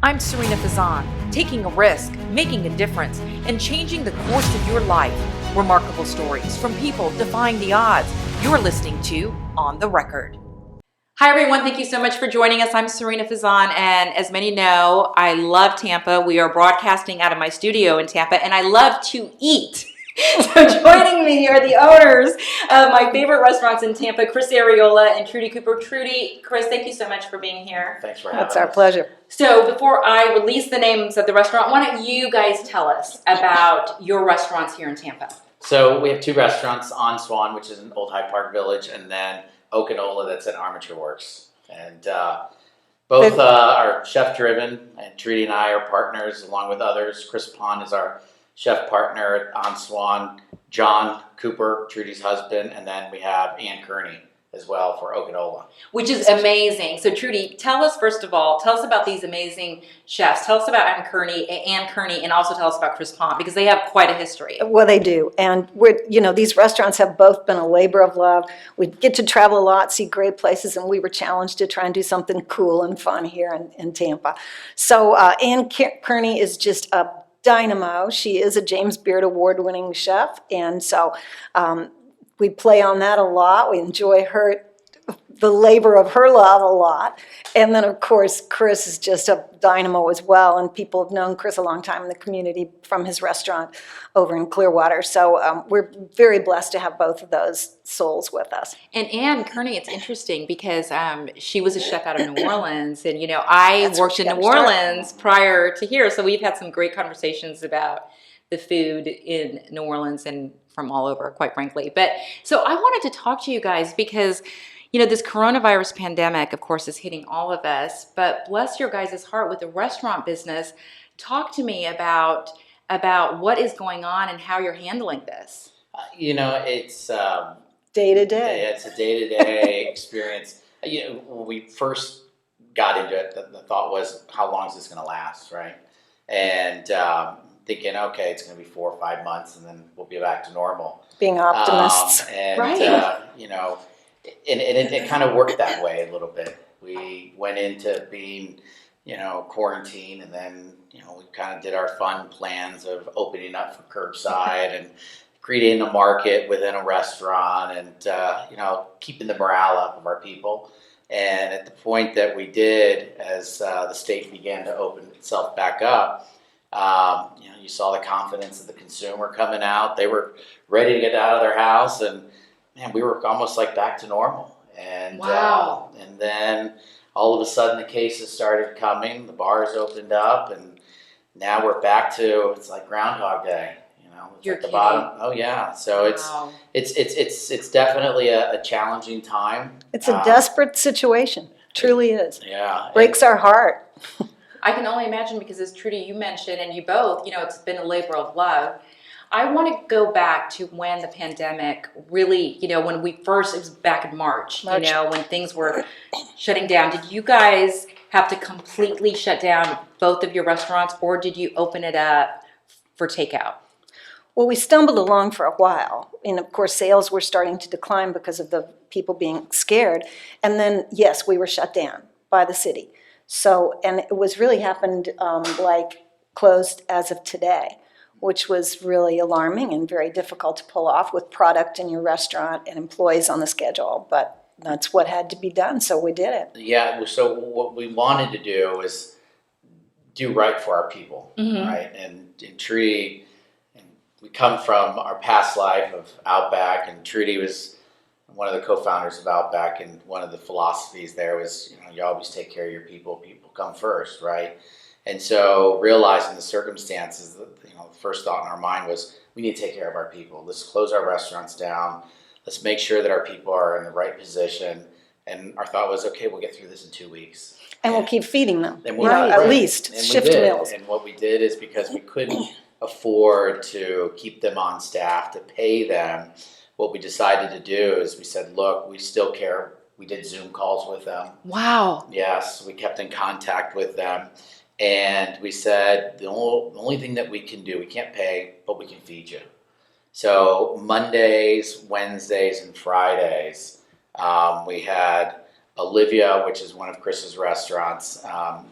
I'm Sarina Fazan, taking a risk, making a difference, and changing the course of your life. Remarkable stories from people defying the odds. You're listening to On the Record. Hi everyone, thank you so much for joining us. I'm Sarina Fazan, and as many know, I love Tampa. We are broadcasting out of my studio in Tampa, and I love to eat. So joining me are the owners of my favorite restaurants in Tampa, Chris Arreola and Trudy Cooper. Trudy, Chris, thank you so much for being here. Thanks for having us. It's our pleasure. So before I release the names of the restaurant, why don't you guys tell us about your restaurants here in Tampa? So we have two restaurants on Swann, which is in Old Hyde Park Village, and then Okinola, that's at Armature Works. And both are chef-driven, and Trudy and I are partners along with others. Chris Pond is our chef partner on Swann, John Cooper, Trudy's husband, and then we have Ann Kearney as well for Okinola. Which is amazing. So Trudy, tell us first of all, tell us about these amazing chefs. Tell us about Ann Kearney, and also tell us about Chris Pond, because they have quite a history. Well, they do. And these restaurants have both been a labor of love. We get to travel a lot, see great places, and we were challenged to try and do something cool and fun here in Tampa. So Ann Kearney is just a dynamo. She is a James Beard award-winning chef, and so we play on that a lot. We enjoy the labor of her love a lot. And then, of course, Chris is just a dynamo as well, and people have known Chris a long time in the community from his restaurant over in Clearwater. So we're very blessed to have both of those souls with us. And Ann Kearney, it's interesting because she was a chef out of New Orleans, and I worked in New Orleans prior to here, so we've had some great conversations about the food in New Orleans and from all over, quite frankly. But so I wanted to talk to you guys because this coronavirus pandemic, of course, is hitting all of us, but bless your guys' heart with the restaurant business. Talk to me about what is going on and how you're handling this. It's day to day. It's a day-to-day experience. When we first got into it, the thought was, how long is this going to last, right? And thinking, okay, it's going to be 4 or 5 months, and then we'll be back to normal. Being optimists. Right. And it kind of worked that way a little bit. We went into being, quarantine, and then, we kind of did our fun plans of opening up for curbside and creating a market within a restaurant and, keeping the morale up of our people. And at the point that we did, as the state began to open itself back up, you saw the confidence of the consumer coming out. They were ready to get out of their house, and man, we were almost like back to normal. And wow. And then all of a sudden the cases started coming, the bars opened up, and now we're back to, it's like Groundhog Day. You're at the kidding. bottom. Oh yeah. So Wow. it's definitely a challenging time. It's a desperate situation. Truly is. Yeah. Breaks our heart. I can only imagine, because as Trudy, you mentioned, and you both, it's been a labor of love. I want to go back to when the pandemic really, when it was back in March, when things were shutting down. Did you guys have to completely shut down both of your restaurants, or did you open it up for takeout? Well, we stumbled along for a while, and of course sales were starting to decline because of the people being scared. And then, yes, we were shut down by the city. So, and it was really happened closed as of today, which was really alarming and very difficult to pull off with product in your restaurant and employees on the schedule. But that's what had to be done, so we did it. Yeah, so what we wanted to do was do right for our people, right? And Trudy, we come from our past life of Outback, and Trudy was one of the co-founders of Outback, and one of the philosophies there was, you always take care of your people. People come first, right? And so realizing the circumstances, the first thought in our mind was, we need to take care of our people. Let's close our restaurants down. Let's make sure that our people are in the right position. And our thought was, okay, we'll get through this in 2 weeks. And we'll keep feeding them, Right. At least, and shift meals. And what we did is, because we couldn't afford to keep them on staff, to pay them, what we decided to do is we said, look, we still care. We did Zoom calls with them. Wow. Yes, we kept in contact with them. And we said, the only thing that we can do, we can't pay, but we can feed you. So Mondays, Wednesdays, and Fridays, we had Olivia, which is one of Chris's restaurants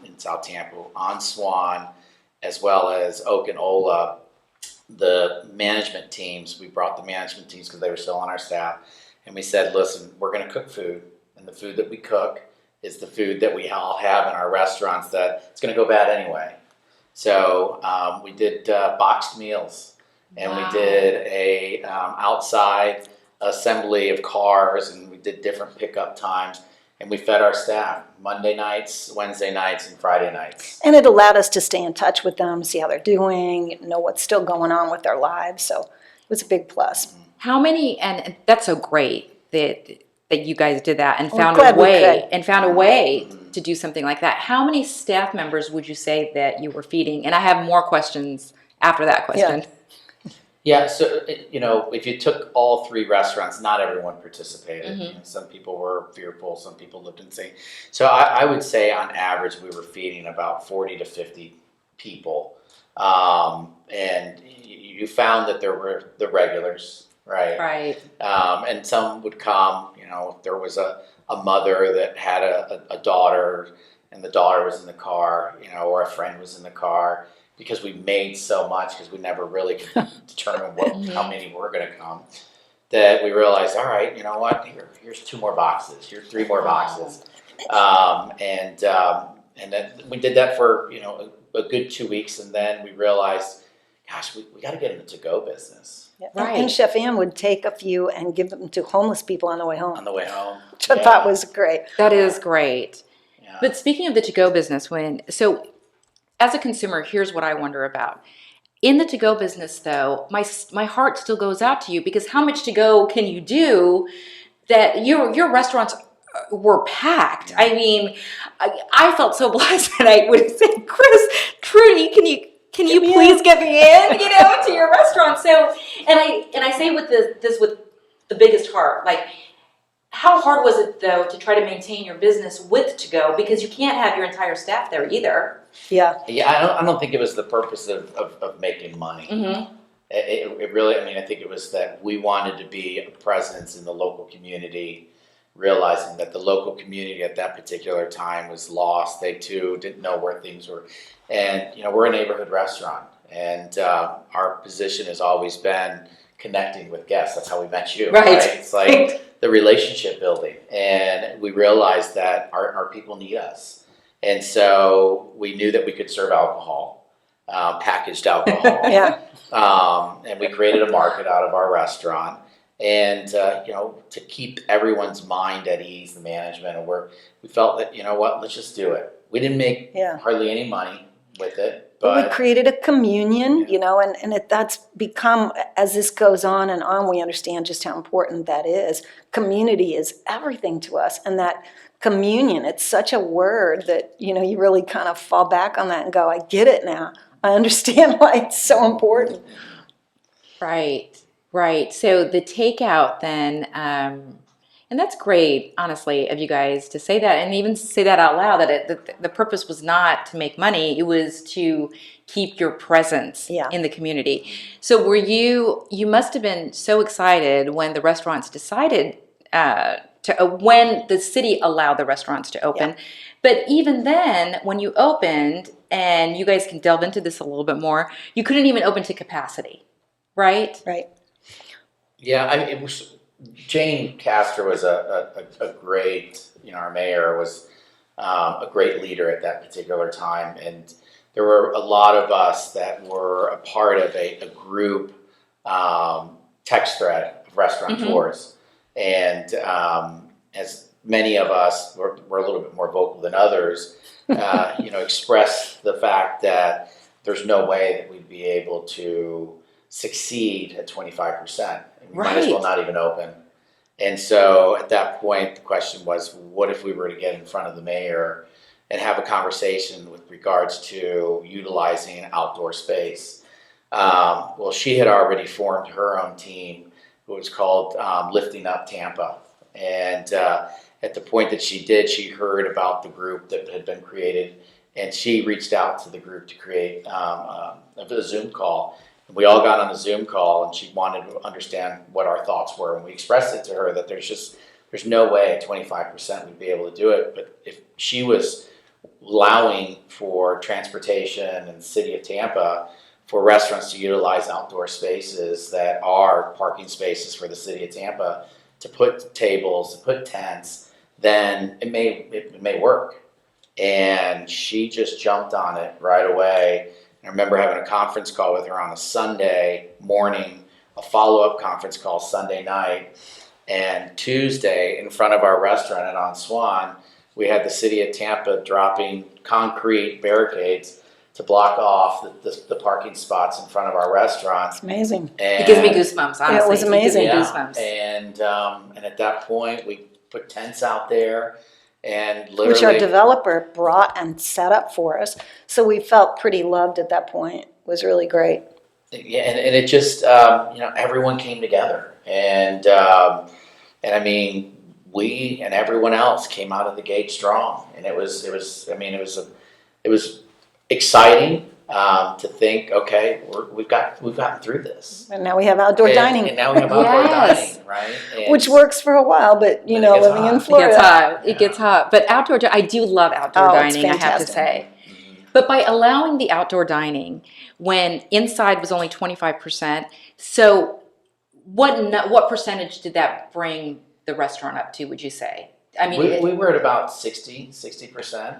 in South Tampa, on Swann, as well as Oak and Ola, the management teams. We brought the management teams because they were still on our staff, and we said, listen, we're going to cook food, and the food that we cook is the food that we all have in our restaurants that it's going to go bad anyway. So we did boxed meals, and Wow. we did a outside assembly of cars, and we did different pickup times, and we fed our staff Monday nights, Wednesday nights, and Friday nights. And it allowed us to stay in touch with them, see how they're doing, know what's still going on with their lives. So it was a big plus. How many, and that's so great that you guys did that and We're found glad a we way could. and found a way to do something like that. How many staff members would you say that you were feeding? And I have more questions after that question. Yeah, so if you took all three restaurants, not everyone participated. Mhm. Some people were fearful, some people lived in St. So I would say on average we were feeding about 40 to 50 people. And you found that there were the regulars, right? Right. And some would come, if there was a mother that had a daughter and the daughter was in the car, or a friend was in the car, because we made so much, because we never really could determine how many were going to come, that we realized, all right, you know what, here's 2 more boxes, here's 3 more boxes. And then we did that for, a good 2 weeks, and then we realized, gosh, we got to get in the to-go business. Yeah. Right. And Chef Ann would take a few and give them to homeless people on the way home, On the way home. which I thought was great. That is great. Yeah. But speaking of the to-go business, so as a consumer, here's what I wonder about. In the to-go business, though, my heart still goes out to you, because how much to-go can you do that your restaurants were packed? I mean, I felt so blessed that I would say, Chris, Trudy, can you please get me in, to your restaurant? So, and I say with this with the biggest heart, like, how hard was it, though, to try to maintain your business with to-go, because you can't have your entire staff there either? Yeah. Yeah, I don't think it was the purpose of making money. Mm-hmm. It really, I think it was that we wanted to be a presence in the local community, realizing that the local community at that particular time was lost. They too didn't know where things were. And, we're a neighborhood restaurant, and our position has always been connecting with guests. That's how we met you, Right. It's like the relationship building. And we realized that our people need us. And so we knew that we could serve alcohol, packaged alcohol. Yeah. And we created a market out of our restaurant. And, to keep everyone's mind at ease, the management, and we felt that, let's just do it. We didn't make hardly any money with it. But we created a communion, and that's become, as this goes on and on, we understand just how important that is. Community is everything to us. And that communion, it's such a word that, you really kind of fall back on that and go, I get it now. I understand why it's so important. Right. So the takeout then, and that's great, honestly, of you guys to say that, and even say that out loud, that the purpose was not to make money, it was to keep your presence in the community. So were you must have been so excited when the restaurants decided when the city allowed the restaurants to open. But even then, when you opened, and you guys can delve into this a little bit more, you couldn't even open to capacity, right? Right. Yeah, it was. Jane Castor was a great, our mayor was a great leader at that particular time, and there were a lot of us that were a part of a group text thread of restaurateurs, and as many of us were a little bit more vocal than others, expressed the fact that there's no way that we'd be able to succeed at 25%. We might as well not even open. And so at that point, the question was, what if we were to get in front of the mayor and have a conversation with regards to utilizing outdoor space? Well, she had already formed her own team. It was called Lifting Up Tampa. And at the point that she did, she heard about the group that had been created, and she reached out to the group to create a Zoom call. We all got on a Zoom call, and she wanted to understand what our thoughts were, and we expressed it to her that there's just there's no way at 25% we'd be able to do it. But if she was allowing for transportation in the city of Tampa for restaurants to utilize outdoor spaces that are parking spaces for the city of Tampa to put tables, to put tents, then it may work. And she just jumped on it right away. I remember having a conference call with her on a Sunday morning, a follow-up conference call Sunday night, and Tuesday in front of our restaurant on Swann, we had the city of Tampa dropping concrete barricades to block off the parking spots in front of our restaurant. It's amazing. And, It gives me goosebumps, honestly. Yeah, it was amazing. It gives me goosebumps. And at that point, we put tents out there, and literally, Which our developer brought and set up for us. So we felt pretty loved at that point. It was really great. yeah, and it just everyone came together, and I mean, we and everyone else came out of the gate strong, and it was exciting to think, okay, we've gotten through this, And now we have outdoor dining, and now we have outdoor Yes. dining, right? And which works for a while, but But it living gets in hot. It Florida. gets hot. It Yeah. gets hot. But I do love outdoor Oh, it's dining, I have to fantastic. say. But by allowing the outdoor dining when inside was only 25%, so what percentage did that bring the restaurant up to, would you say? I mean, we were at about 60%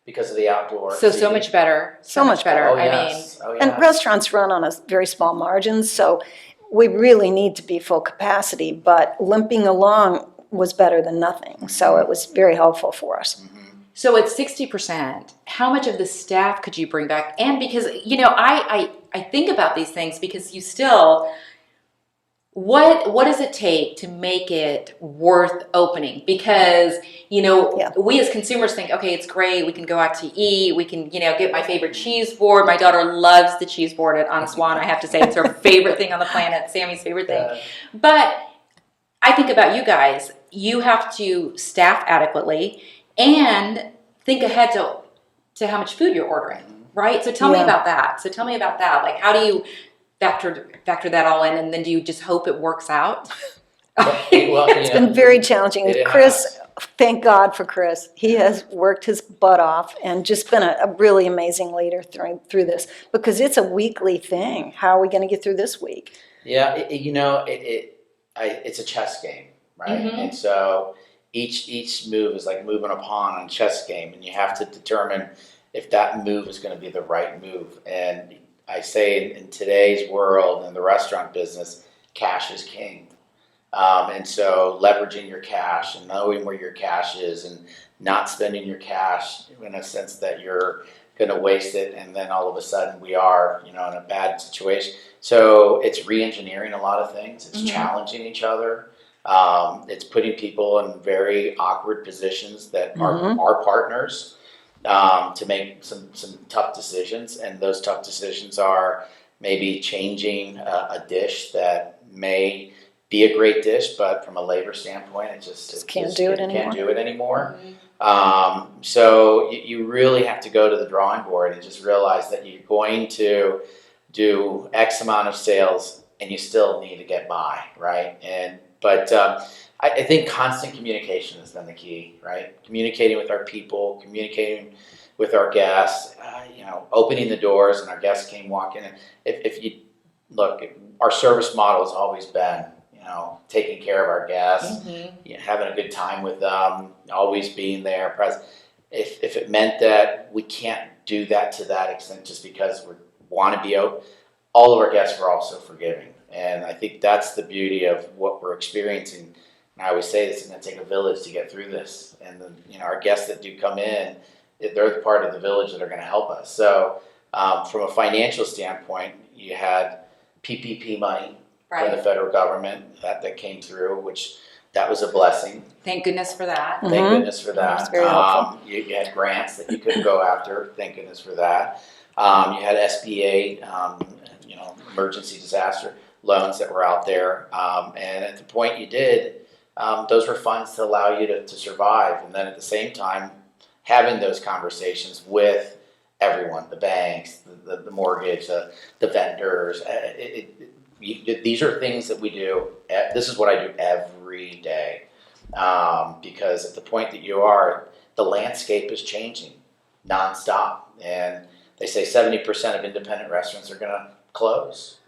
because of the outdoor. so seating. much better. So much better. Oh I mean, yes. Oh, And yes. restaurants run on a very small margin, so we really need to be full capacity, but limping along was better than nothing. So it was very helpful for us. so at 60%, how much of the staff could you bring back? And because, I think about these things because you still, what does it take to make it worth opening? Because, Yeah. we as consumers think, okay, it's great. We can go out to eat. We can, get my favorite cheese board. My daughter loves the cheese board on Swann. I have to say it's her favorite thing on the planet, Sammy's favorite thing. But I think about you guys. You have to staff adequately and think ahead to how much food you're ordering, right? So tell me Yeah. about that. Like, how do you factor that all in, and then do you just hope it works out? It's been very challenging. It Chris, thank God for Chris. He has worked his butt off and just been a really amazing leader through this, because it's a weekly thing. How are we going to get through this week? Yeah, it's a chess game, right? Mhm. And so each move is like moving a pawn on a chess game, and you have to determine if that move is going to be the right move. And I say in today's world, in the restaurant business, cash is king. And so leveraging your cash and knowing where your cash is and not spending your cash in a sense that you're going to waste it, and then all of a sudden we are, in a bad situation. So it's re-engineering a lot of things. It's challenging each other. It's putting people in very awkward positions that are our partners to make some tough decisions. And those tough decisions are maybe changing a dish that may be a great dish, but from a labor standpoint, it just can't do it Can't do it anymore. So you really have to go to the drawing board and just realize that you're going to do X amount of sales, and you still need to get by, right? But I think constant communication has been the key, right? Communicating with our people, communicating with our guests, opening the doors, and our guests came walking in. If you look, our service model has always been, taking care of our guests, having a good time with them, always being there, present. If it meant that we can't do that to that extent just because we want to be open, all of our guests were also forgiving. And I think that's the beauty of what we're experiencing. And I always say this, it's going to take a village to get through this. And our guests that do come in, they're part of the village that are going to help us. So from a financial standpoint, you had PPP money from the federal government that came through, which that was a blessing. Thank goodness for that. Thank goodness for that. That's very helpful. You had grants that you could go after. Thank goodness for that. You had SBA, emergency disaster loans that were out there. And at the point you did, those were funds to allow you to survive. And then at the same time, having those conversations with everyone, the banks, the mortgage, the vendors. These are things that we do. This is what I do every day. Because at the point that you are, the landscape is changing nonstop. And they say 70% of independent restaurants are going to close.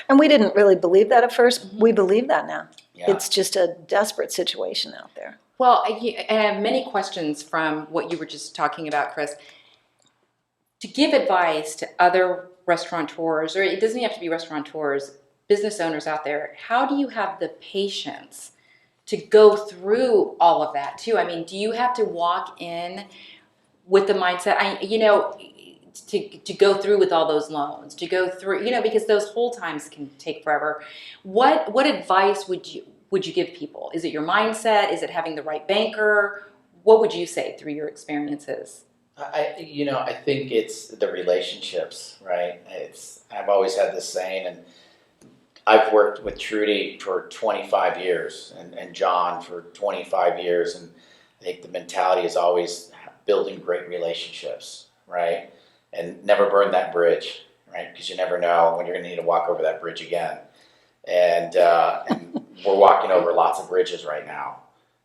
And we didn't really believe that at first. We believe that now. Yeah. It's just a desperate situation out there. Well, I have many questions from what you were just talking about, Chris. To give advice to other restaurateurs, or it doesn't have to be restaurateurs, business owners out there, how do you have the patience to go through all of that too? I mean, do you have to walk in with the mindset, to go through with all those loans, to go through, because those hold times can take forever. What advice would you give people? Is it your mindset? Is it having the right banker? What would you say through your experiences? I think it's the relationships, right? I've always had this saying, and I've worked with Trudy for 25 years and John for 25 years, and I think the mentality is always building great relationships, right? And never burn that bridge, right? Because you never know when you're going to need to walk over that bridge again. And we're walking over lots of bridges right now.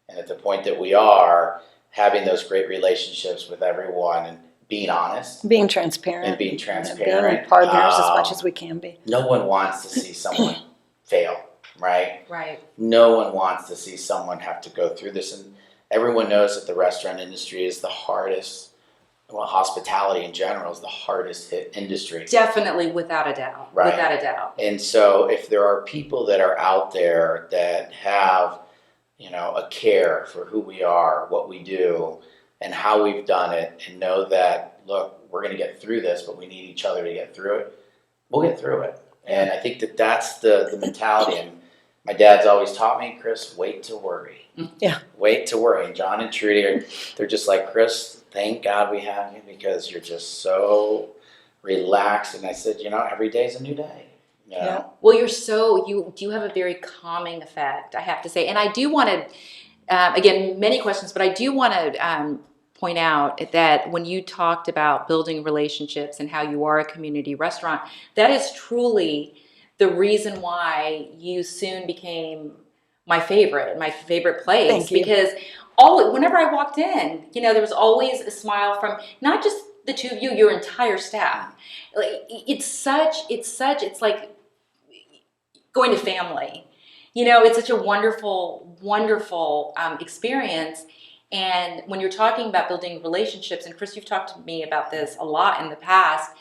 And at the point that we are, having those great relationships with everyone and being honest. Being transparent. And being transparent. Being partners as much as we can be. No one wants to see someone fail, right? Right. No one wants to see someone have to go through this. And everyone knows that the restaurant industry is the hardest. Well, hospitality in general is the hardest hit industry. Definitely, without a doubt. Right. Without a doubt. And so if there are people that are out there that have, a care for who we are, what we do, and how we've done it, and know that, look, we're going to get through this, but we need each other to get through it, we'll get through it. And I think that that's the mentality. And my dad's always taught me, Chris, wait to worry. Yeah. Wait to worry. And John and Trudy, they're just like, Chris, thank God we have you because you're just so relaxed. And I said, every day's a new day. Yeah. Well, you do have a very calming effect, I have to say. And I do want to, again, many questions, but I do want to point out that when you talked about building relationships and how you are a community restaurant, that is truly the reason why you soon became my favorite place. Thank you. Because whenever I walked in, there was always a smile from not just the two of you, your entire staff. Like, it's like going to family. It's such a wonderful, wonderful experience. And when you're talking about building relationships, and Chris, you've talked to me about this a lot in the past,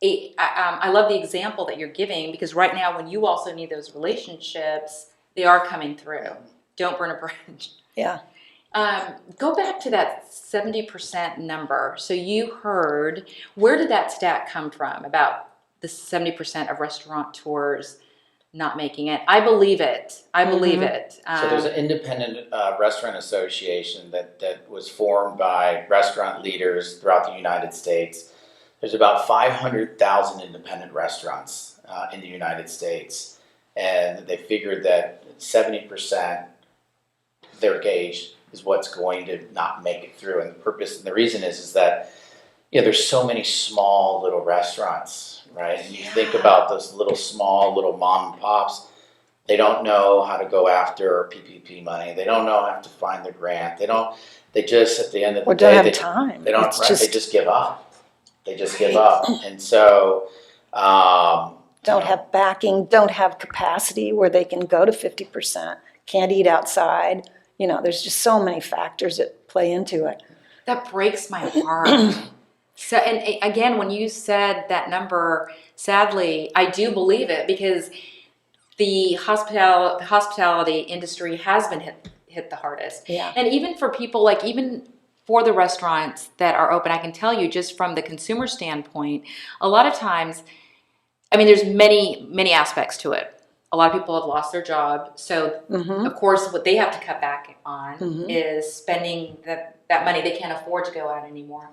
I love the example that you're giving, because right now when you also need those relationships, they are coming through. Don't burn a bridge. Yeah. Go back to that 70% number. So you heard, where did that stat come from about the 70% of restaurateurs not making it? I believe it. I believe it. So there's an independent restaurant association that was formed by restaurant leaders throughout the United States. There's about 500,000 independent restaurants in the United States. And they figured that 70%, their gauge, is what's going to not make it through. And the purpose and the reason is that there's so many small little restaurants, right? And you think about those small little mom and pops. They don't know how to go after PPP money. They don't know how to find the grant. They just at the end of the day, don't have time. They don't. They just give up. They just give up. And so don't have backing, don't have capacity where they can go to 50%, can't eat outside. There's just so many factors that play into it. That breaks my heart. So, and again, when you said that number, sadly, I do believe it, because the hospitality industry has been hit the hardest. Yeah. And even for people, even for the restaurants that are open, I can tell you, just from the consumer standpoint, a lot of times, there's many, many aspects to it. A lot of people have lost their job. So, of course, what they have to cut back on is spending that money. They can't afford to go out anymore.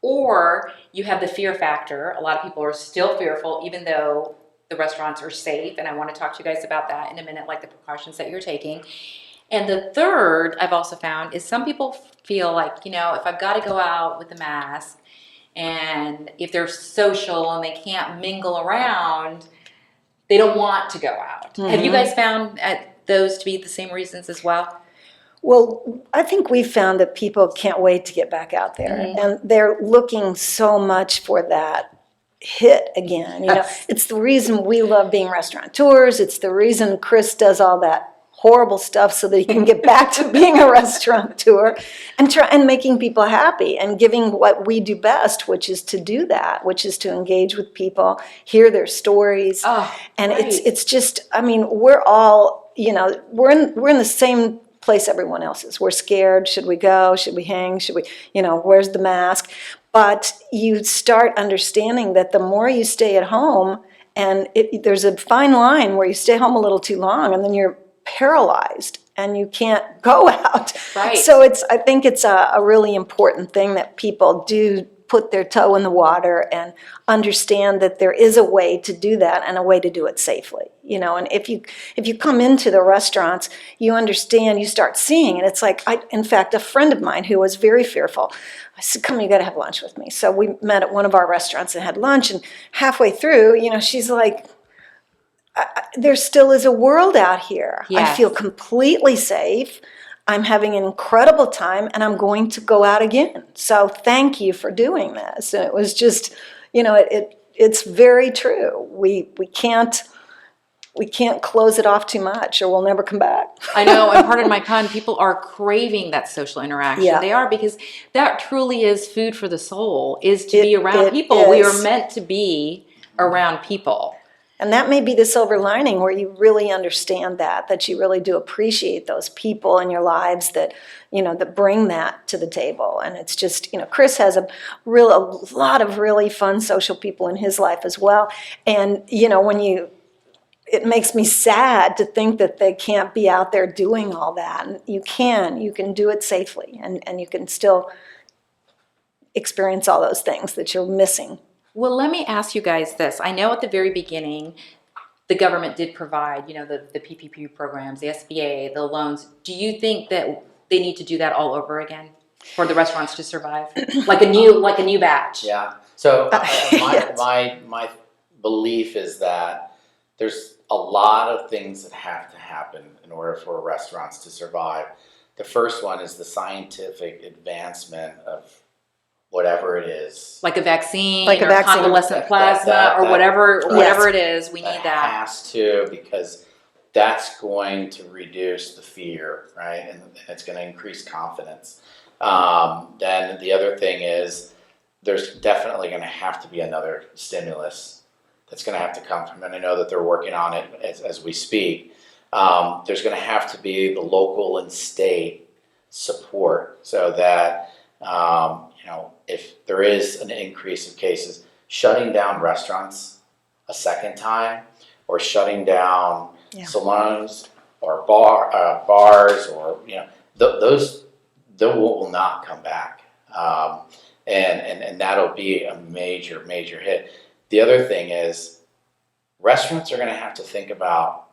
Or you have the fear factor. A lot of people are still fearful, even though the restaurants are safe. And I want to talk to you guys about that in a minute, like the precautions that you're taking. And the third I've also found is some people feel like, if I've got to go out with a mask, and if they're social and they can't mingle around, they don't want to go out. Have you guys found those to be the same reasons as well? Well, I think we found that people can't wait to get back out there, and they're looking so much for that hit again. You know, it's the reason we love being restaurateurs. It's the reason Chris does all that horrible stuff so that he can get back to being a restaurateur and making people happy and giving what we do best, which is to do that, which is to engage with people, hear their stories. And it's just, I mean, we're all, you know, we're in the same place everyone else is. We're scared. Should we go? Should we hang? Should we, you know, where's the mask? But you start understanding that the more you stay at home, and there's a fine line where you stay home a little too long and then you're paralyzed and you can't go out. Right. So I think it's a really important thing that people do put their toe in the water and understand that there is a way to do that and a way to do it safely. You know, and if you come into the restaurants, you understand, you start seeing, and it's like, in fact, a friend of mine who was very fearful, I said, come, you got to have lunch with me. So we met at one of our restaurants and had lunch, and halfway through, you know, she's like, there still is a world out here. Yes. I feel completely safe. I'm having an incredible time, and I'm going to go out again. So thank you for doing this. And it was just, you know, it's very true. We can't close it off too much, or we'll never come back. I know, and pardon my pun, people are craving that social interaction. Yeah. They are, because that truly is food for the soul, is to be around it people. We are is. meant to be around people. And that may be the silver lining, where you really understand that you really do appreciate those people in your lives that, you know, that bring that to the table. And it's just, you know, Chris has a lot of really fun social people in his life as well. And, you know, it makes me sad to think that they can't be out there doing all that. And you can do it safely, and you can still experience all those things that you're missing. Well, let me ask you guys this. I know at the very beginning, the government did provide, you know, the PPP programs, the SBA, the loans. Do you think that they need to do that all over again for the restaurants to survive? Like a new batch? Yeah. So Yes. my belief is that there's a lot of things that have to happen in order for restaurants to survive. The first one is the scientific advancement of whatever it is. Like a vaccine, Like a or vaccine. convalescent plasma, or whatever it is, we need that. Has to, because that's going to reduce the fear, right? And it's going to increase confidence. Then the other thing is, there's definitely going to have to be another stimulus that's going to have to come from, and I know that they're working on it as we speak. There's going to have to be the local and state support, so that you know, if there is an increase of cases, shutting down restaurants a second time, or shutting down salons or bars, or, you know, those will not come back, and that'll be a major hit. The other thing is, restaurants are going to have to think about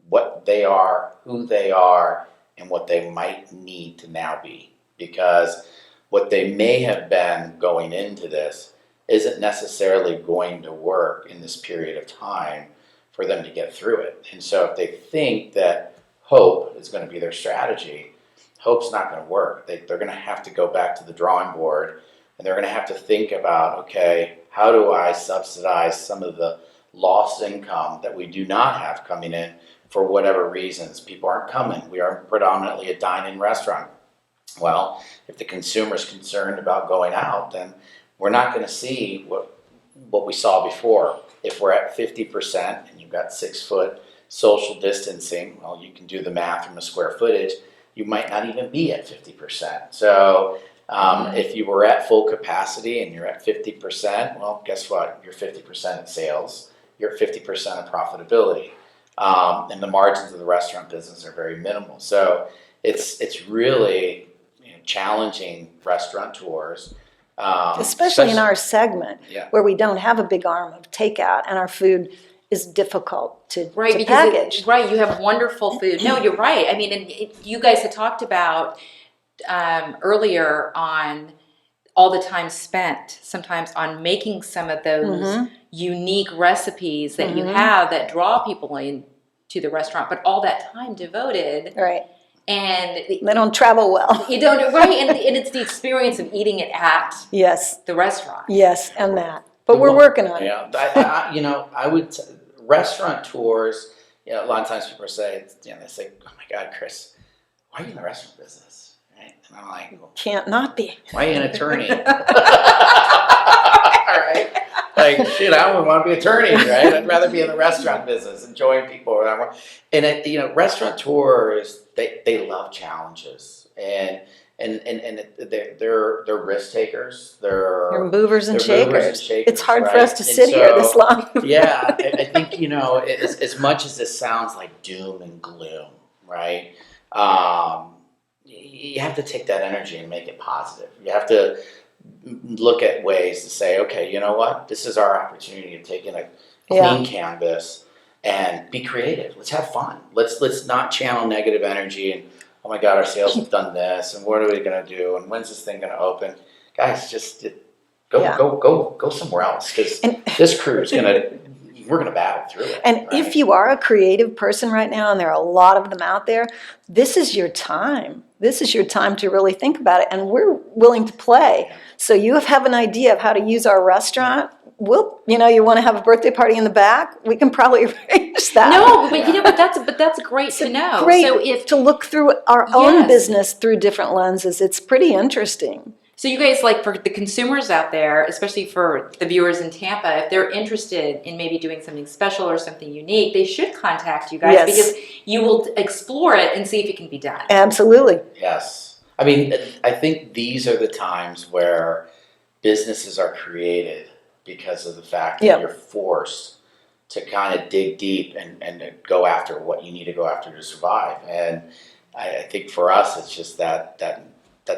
what they are, who they are, and what they might need to now be, because what they may have been going into this isn't necessarily going to work in this period of time for them to get through it. And so if they think that hope is going to be their strategy, hope's not going to work. They're going to have to go back to the drawing board, and they're going to have to think about, okay, how do I subsidize some of the lost income that we do not have coming in for whatever reasons? People aren't coming. We are predominantly a dine-in restaurant. Well, if the consumer's concerned about going out, then we're not going to see what we saw before. If we're at 50% and you've got 6-foot social distancing, well, you can do the math from the square footage. You might not even be at 50%. So if you were at full capacity and you're at 50%, well, guess what? You're 50% at sales. You're at 50% of profitability. And the margins of the restaurant business are very minimal. So it's really challenging restaurateurs. Especially in our segment, Yeah. where we don't have a big arm of takeout, and our food is difficult to Because package. you have wonderful food. No, you're right. I mean, and you guys had talked about earlier on all the time spent sometimes on making some of those unique recipes that you have that draw people in to the restaurant, but all that time devoted Right. And They don't travel well. you don't, right? And it's the experience of eating it at Yes, the restaurant. yes, and that. But we're working on it. Yeah, I would restaurateurs. A lot of times people say, they say, "Oh my God, Chris, why are you in the restaurant business?" Right? And I'm like, well, Can't not be. why are you an attorney? All right. Like, shit, I don't want to be an attorney, right? I'd rather be in the restaurant business, enjoying people or whatever. And restaurateurs, they love challenges, and they're risk takers. You're movers and they're movers shakers. and shakers, It's hard for right? us to And sit here this long. Yeah, I think as much as this sounds like doom and gloom, right? You have to take that energy and make it positive. You have to look at ways to say, okay, you know what? This is our opportunity to take in a clean canvas and be creative. Let's have fun. Let's not channel negative energy and, oh my God, our sales have done this, and what are we going to do, and when's this thing going to open? Guys, just go somewhere else, because this crew is we're going to battle through it. And if you are a creative person right now, and there are a lot of them out there, this is your time. This is your time to really think about it, and we're willing to play. So you have an idea of how to use our restaurant. You want to have a birthday party in the back? We can probably arrange that. No, but that's great to know. Great So if to look through our own business through different lenses. It's pretty interesting. So you guys, like, for the consumers out there, especially for the viewers in Tampa, if they're interested in maybe doing something special or something unique, they should contact you guys because you will explore it and see if it can be done. Absolutely. Yes. I mean, I think these are the times where businesses are created because of the fact that you're forced to kind of dig deep and go after what you need to go after to survive. And I think for us, it's just that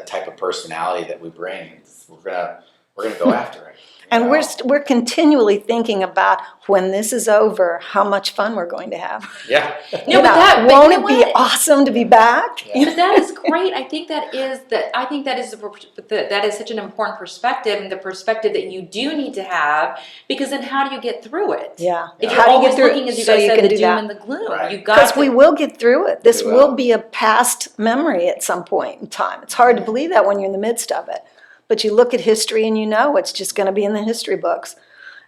type of personality that we bring. We're gonna go after it. And we're continually thinking about when this is over, how much fun we're going to have. Yeah. Won't it be awesome to be back? Yeah. But that is great. I think that is such an important perspective, and the perspective that you do need to have, because then how do you get through it? Yeah. If you're always looking, as you guys said, the doom and the gloom, you got because we will get through it. This will be a past memory at some point in time. It's hard to believe that when you're in the midst of it. But you look at history and it's just going to be in the history books.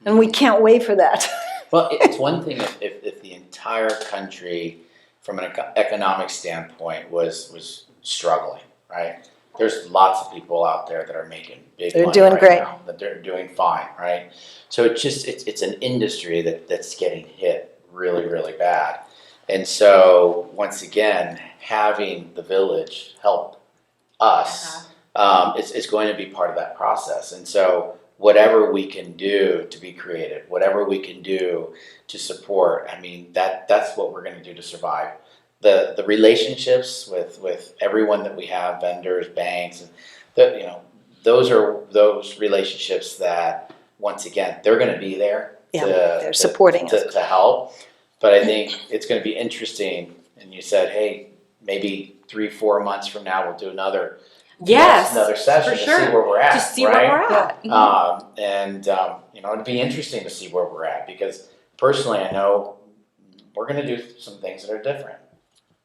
And we can't wait for that. Well, it's one thing if the entire country, from an economic standpoint, was struggling, right? There's lots of people out there that are making big money doing great now, that they're doing fine, right? So it's an industry that's getting hit really, really bad. And so, once again, having the village help us is going to be part of that process. And so whatever we can do to be creative, whatever we can do to support, I mean, that's what we're going to do to survive. The relationships with everyone that we have, vendors, banks, and those are those relationships that, once again, they're going to be there they're supporting us to help. But I think it's going to be interesting. And you said, hey, maybe 3-4 months from now we'll do another session to see where we're at. To see where we're at. It'd be interesting to see where we're at, because personally I know we're going to do some things that are different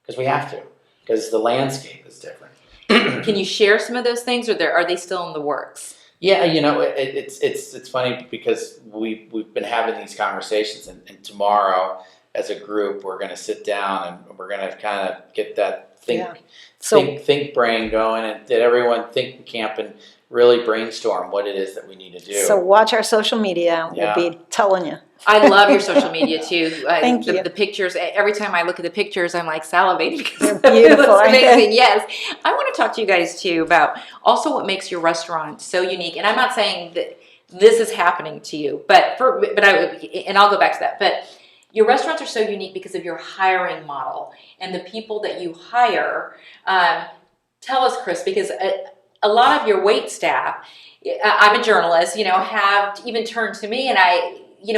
because we have to, because the landscape is different. Can you share some of those things, or are they still in the works? Yeah, it's funny because we've been having these conversations, and tomorrow as a group we're going to sit down and we're going to kind of get that think brain going, and did everyone think camp and really brainstorm what it is that we need to do. So watch our social media. We'll be telling you. I love your social media too. Thank you. The pictures. Every time I look at the pictures, I'm like salivating because they're beautiful. It's amazing. Yes, I want to talk to you guys too about also what makes your restaurant so unique. And I'm not saying that this is happening to you, and I'll go back to that. But your restaurants are so unique because of your hiring model and the people that you hire. Tell us, Chris, because a lot of your wait staff, I'm a journalist, have even turned to me, and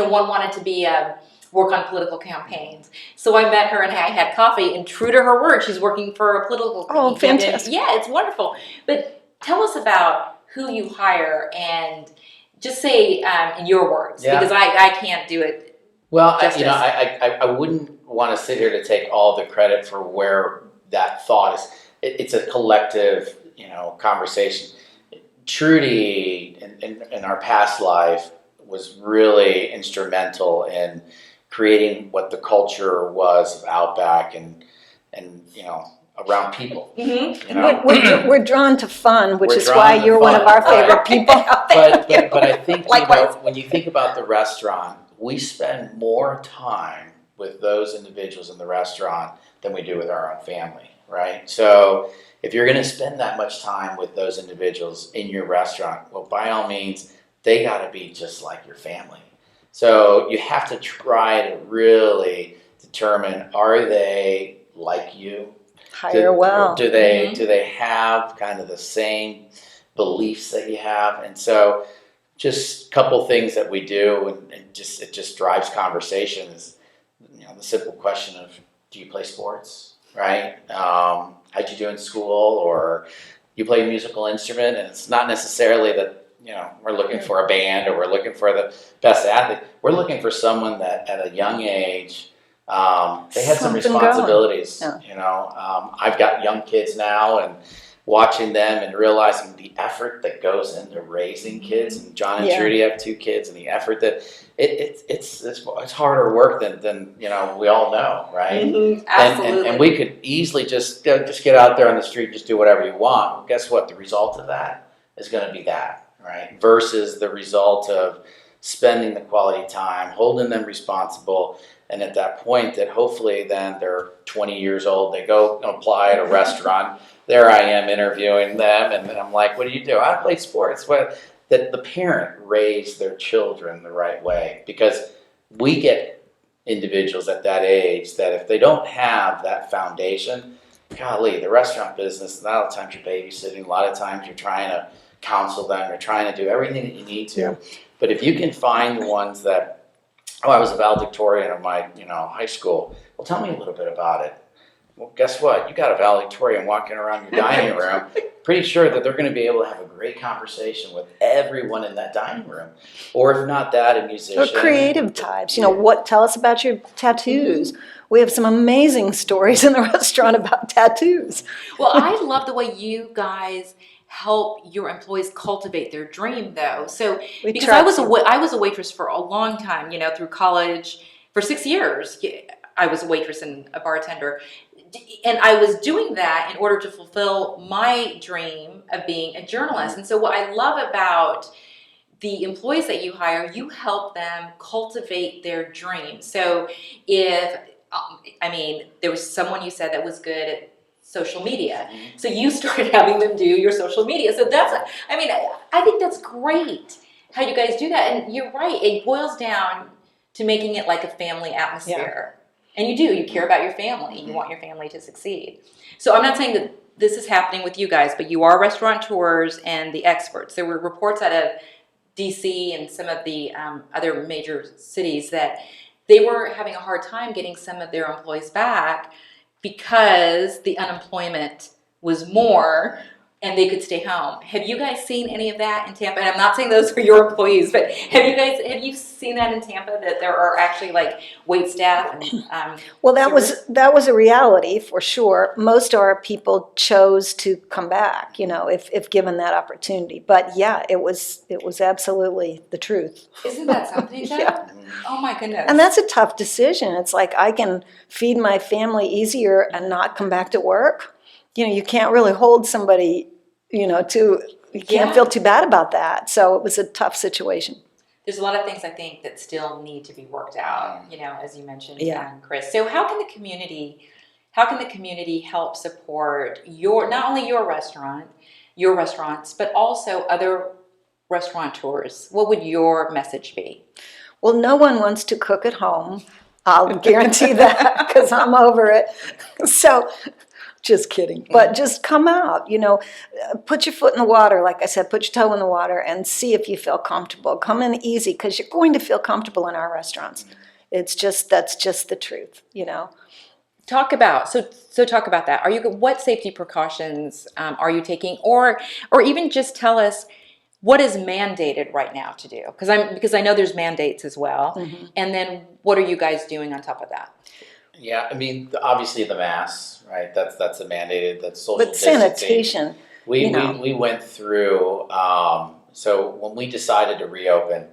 one wanted to work on political campaigns. So I met her and I had coffee, and true to her word, she's working for a political campaign. Oh, fantastic. Yeah, it's wonderful. But tell us about who you hire, and just say in your words, because I can't do it. Well, I wouldn't want to sit here to take all the credit for where that thought is, it's a collective, conversation. Trudy, in our past life, was really instrumental in creating what the culture was of Outback and around people. We're drawn to fun, which We're is drawn why to you're one fun, of our right. favorite people. But I think Likewise. when you think about the restaurant, we spend more time with those individuals in the restaurant than we do with our own family, right? So if you're going to spend that much time with those individuals in your restaurant, well, by all means, they got to be just like your family. So you have to try to really determine, are they like you? Hire well. Do they have kind of the same beliefs that you have? And so just a couple things that we do, and it just drives conversation, is the simple question of, do you play sports, right? How'd you do in school? Or you play a musical instrument? And it's not necessarily that we're looking for a band or we're looking for the best athlete. We're looking for someone that at a young age, they had some responsibilities. Yeah. I've got young kids now, and watching them and realizing the effort that goes into raising kids. And John and Trudy have 2 kids, and the effort that it's harder work than we all know, right? Mm-hmm. Absolutely. And we could easily just get out there on the street, just do whatever you want. Well, guess what? The result of that is going to be that, right? Versus the result of spending the quality time, holding them responsible. And at that point, that hopefully then they're 20 years old, they go apply at a restaurant. There I am interviewing them, and I'm like, what do you do? I play sports. That the parent raised their children the right way, because we get individuals at that age that if they don't have that foundation, golly, the restaurant business, a lot of times you're babysitting, a lot of times you're trying to counsel them, you're trying to do everything that you need to. Yeah. But if you can find the ones that, I was a valedictorian of my high school. Well, tell me a little bit about it. Well, guess what? You got a valedictorian walking around your dining room. Pretty sure that they're going to be able to have a great conversation with everyone in that dining room. Or if not that, a musician. Or creative types. Tell us about your tattoos. We have some amazing stories in the restaurant about tattoos. Well, I love the way you guys help your employees cultivate their dream, though. So because I was a waitress for a long time, through college. For 6 years, I was a waitress and a bartender. And I was doing that in order to fulfill my dream of being a journalist. And so what I love about the employees that you hire, you help them cultivate their dream. So if, there was someone you said that was good at social media. So you started having them do your social media. So I think that's great how you guys do that. And you're right, it boils down to making it like a family atmosphere. Yeah. And you care about your family. You want your family to succeed. So I'm not saying that this is happening with you guys, but you are restaurateurs and the experts. There were reports out of DC and some of the other major cities that they were having a hard time getting some of their employees back because the unemployment was more and they could stay home. Have you guys seen any of that in Tampa? And I'm not saying those are your employees, but have you seen that in Tampa, that there are actually wait staff? And, well, that was a reality for sure. Most of our people chose to come back, if given that opportunity. But yeah, it was absolutely the truth. Isn't that something, though? Yeah. Oh my goodness. And that's a tough decision. It's like, I can feed my family easier and not come back to work. You can't really hold somebody, you can't feel too bad about that. So it was a tough situation. There's a lot of things I think that still need to be worked out, as you mentioned, Yeah. Chris. So how can the community help support not only your restaurants, but also other restaurateurs? What would your message be? Well, no one wants to cook at home. I'll guarantee that, because I'm over it. So, just kidding. But just come out, put your foot in the water. Like I said, put your toe in the water and see if you feel comfortable. Come in easy, because you're going to feel comfortable in our restaurants. That's just the truth, Talk about that. What safety precautions are you taking, or even just tell us what is mandated right now to do? Because I know there's mandates as well. Mm-hmm. And then what are you guys doing on top of that? Yeah, I mean, obviously the masks, right? That's a mandated. That's social But distancing. sanitation, We went through. So when we decided to reopen,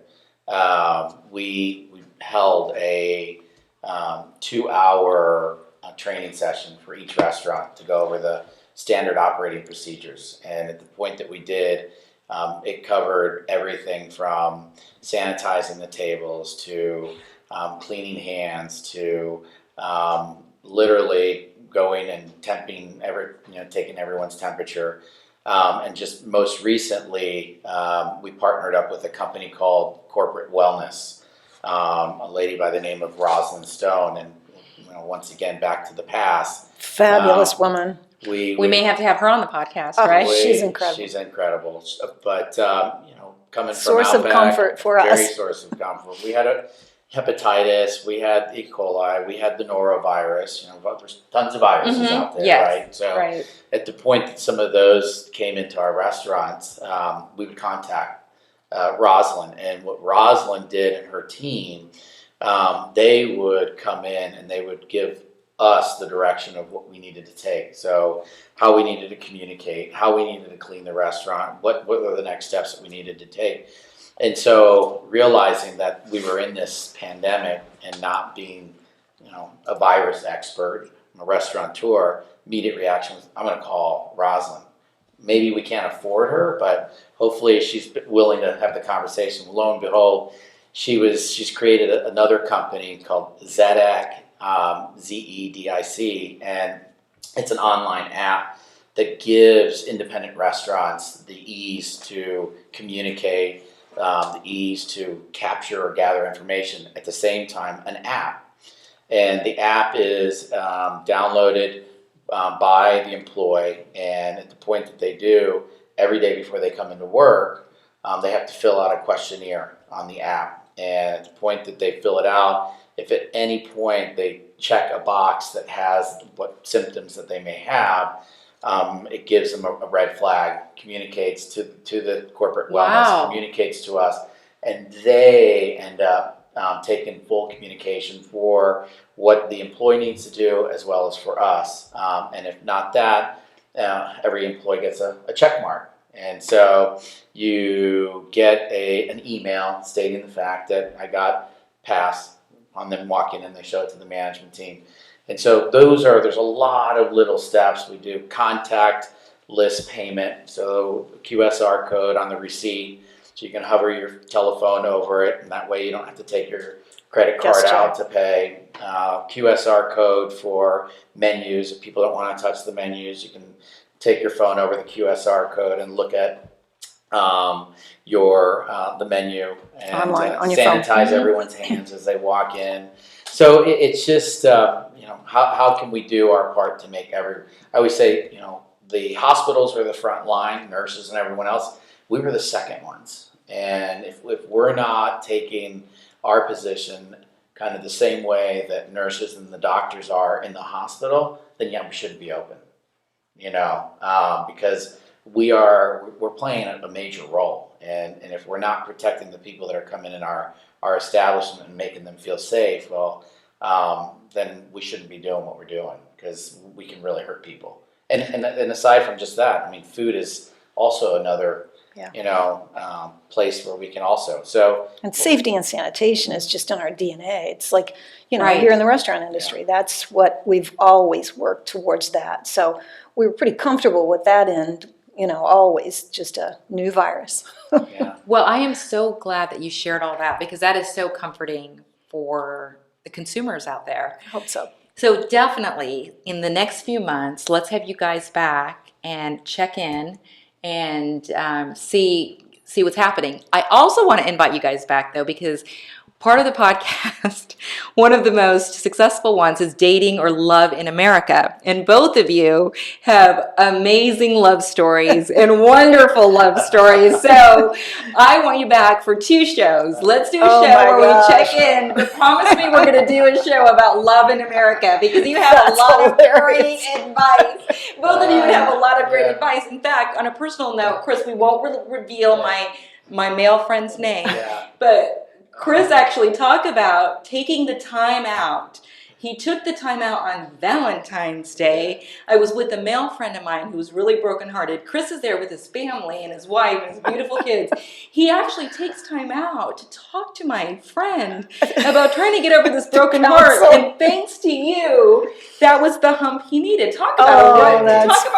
we held a 2-hour training session for each restaurant to go over the standard operating procedures. And at the point that we did, it covered everything from sanitizing the tables to cleaning hands to literally going and temping taking everyone's temperature. And just most recently, we partnered up with a company called Corporate Wellness, a lady by the name of Rosalind Stone. And once again, back to the past. fabulous woman. We may have to have her on the podcast, right? She's incredible. She's incredible. But coming Source from of Outback, comfort for very us. source of comfort. We had a hepatitis, we had E. coli, we had the norovirus. There's tons of viruses out there, Yes, right? So right. at the point that some of those came into our restaurants, we would contact Rosalind, and what Rosalind did and her team, they would come in and they would give us the direction of what we needed to take. So how we needed to communicate, how we needed to clean the restaurant, what were the next steps that we needed to take. And so realizing that we were in this pandemic and not being, a virus expert, a restaurateur, immediate reaction was, I'm going to call Rosalind. Maybe we can't afford her, but hopefully she's willing to have the conversation. Lo and behold, she's created another company called Zedic, Zedic, and it's an online app that gives independent restaurants the ease to communicate, the ease to capture or gather information, at the same time an app. And the app is downloaded by the employee, and at the point that they do, every day before they come into work, they have to fill out a questionnaire on the app. And at the point that they fill it out, if at any point they check a box that has what symptoms that they may have, it gives them a red flag, communicates to the corporate wellness, communicates to us, and they end up taking full communication for what the employee needs to do as well as for us. And if not that, every employee gets a check mark. And so you get an email stating the fact that I got passed on them walking in, they show it to the management team. And so there's a lot of little steps. We do contact list payment, so QSR code on the receipt, so you can hover your telephone over it, and that way you don't have to take your credit card out to pay. QSR code for menus. If people don't want to touch the menus, you can take your phone over the QSR code and look at the menu and Online, on your sanitize phone. everyone's hands as they walk in. So it's just how can we do our part to make I always say the hospitals were the front line, nurses and everyone else. We were the second ones, and if we're not taking our position kind of the same way that nurses and the doctors are in the hospital, then we shouldn't be open. Because we're playing a major role, and if we're not protecting the people that are coming in our establishment and making them feel safe, then we shouldn't be doing what we're doing, because we can really hurt people. And aside from just that, I mean, food is also another place where we can also. And safety and sanitation is just in our DNA. It's like, Right. here in the restaurant industry, that's what we've always worked towards that. So we were pretty comfortable with that end, always just a new virus. Yeah. Well, I am so glad that you shared all that, because that is so comforting for the consumers out there. I hope so. So definitely in the next few months, let's have you guys back and check in and see what's happening. I also want to invite you guys back, though, because part of the podcast, one of the most successful ones, is Dating or Love in America. And both of you have amazing love stories and wonderful love stories. So I want you back for 2 shows. Let's do a show where we check in. But promise me we're going to do a show about love in America, because you have a lot of great advice. Both of you have a lot of great advice. In fact, on a personal note, Chris, we won't reveal my male friend's name, but Chris actually talked about taking the time out. He took the time out on Valentine's Day. I was with a male friend of mine who was really brokenhearted. Chris is there with his family and his wife and his beautiful kids. He actually takes time out to talk to my friend about trying to get over this broken heart. And thanks to you, that was the hump he needed. Talk about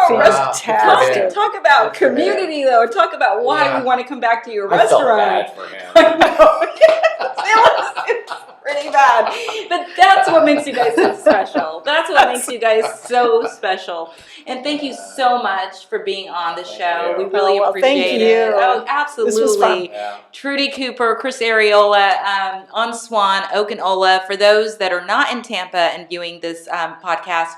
fantastic. talk about community, though. Talk about why we want to come back to your restaurant. I felt bad for him. I know. It was pretty bad. But that's what makes you guys so special. That's what makes you guys so special. And thank you so much for being on the show. We really appreciate it. Oh, absolutely. This was fun. Trudy Cooper, Chris Arreola, on Swann, Oak and Ola. For those that are not in Tampa and viewing this podcast,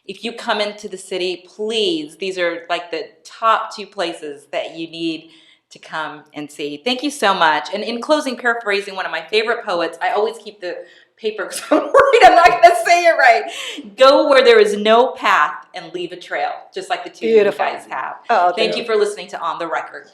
if you come into the city, please, these are like the top 2 places that you need to come and see. Thank you so much. And in closing, paraphrasing one of my favorite poets, I always keep the paper because I'm worried I'm not going to say it right. Go where there is no path and leave a trail, just like the 2 you guys have. Oh, Thank you for listening to On the Record.